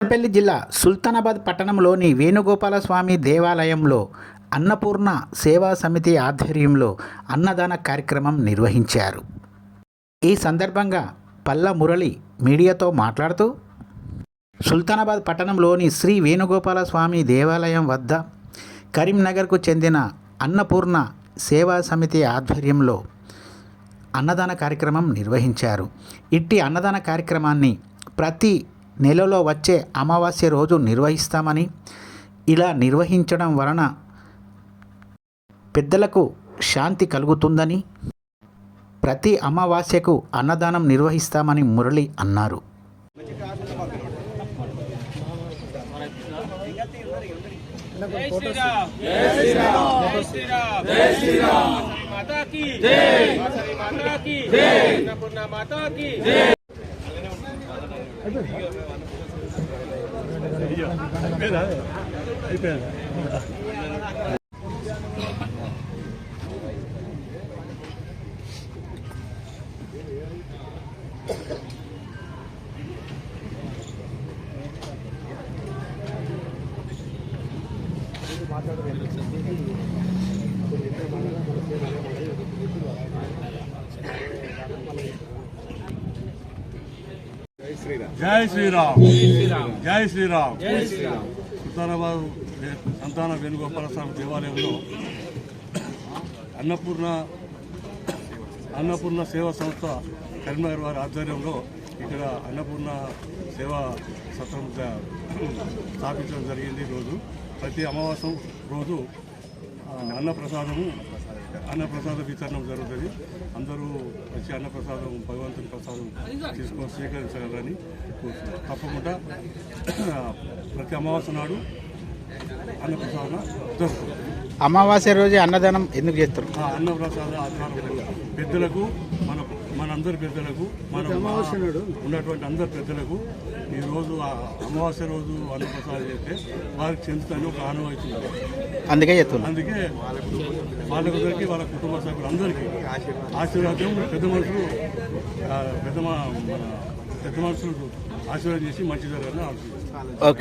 పెద్దపల్లి జిల్లా సుల్తానాబాద్ పట్టణంలోని వేణుగోపాల స్వామి దేవాలయంలో అన్నపూర్ణ సేవా సమితి ఆధ్వర్యంలో అన్నదాన కార్యక్రమం నిర్వహించారు. ఈ సందర్భంగా పల్ల మురళి మీడియాతో మాట్లాడుతూ సుల్తానాబాద్ పట్టణంలోని శ్రీ వేణుగోపాల స్వామి దేవాలయం వద్ద కరీంనగర్కు చెందిన అన్నపూర్ణ సేవా సమితి ఆధ్వర్యంలో అన్నదాన కార్యక్రమం నిర్వహించారు. ఇట్టి అన్నదాన కార్యక్రమాన్ని ప్రతి నెలలో వచ్చే అమావాస్య రోజు నిర్వహిస్తామని, ఇలా నిర్వహించడం వలన పెద్దలకు శాంతి కలుగుతుందని, ప్రతి అమావాస్యకు అన్నదానం నిర్వహిస్తామని మురళి అన్నారు. जय श्री राम, जय श्री राम, जय श्री राम, जय श्री राम। माता की जय, माता की जय, अन्नपूर्णा माता की जय। జై శ్రీరామ్, జై శ్రీరామ్, జై శ్రీరామ్. సుల్తానాబాద్ సంతాన వేణుగోపాల స్వామి దేవాలయంలో అన్నపూర్ణ సేవా సంస్థ కరీంనగర్ వారి ఆధ్వర్యంలో ఇక్కడ అన్నపూర్ణ సేవా సత్రం స్థాపించడం జరిగింది. రోజు ప్రతి అమావాస్య రోజు అన్నప్రసాద వితరణం జరుగుతుంది. అందరూ వచ్చి అన్నప్రసాదం భగవంతుని ప్రసాదం తీసుకొని స్వీకరించగలరని కోరుతున్నాను. తప్పకుండా ప్రతి అమావాస్య నాడు అన్నప్రసాదం జరుగుతుంది. అమావాస్య రోజు అన్నదానం ఎందుకు చేస్తారు? అన్నప్రసాద ఆచారం పెద్దలకు, మనందరి పెద్దలకు, మన ఉన్నటువంటి అందరి పెద్దలకు ఈరోజు అమావాస్య రోజు అన్నప్రసాదం చేస్తే వారికి చెందుతాను ఒక ఆనవాయితీ. అందుకే వాళ్ళందరికీ, వాళ్ళ కుటుంబ సభ్యులందరికీ ఆశీర్వాదం పెద్ద మనుషులు ఆశీర్వాదం చేసి మంచి జరగాలని ఆలోచిస్తారు.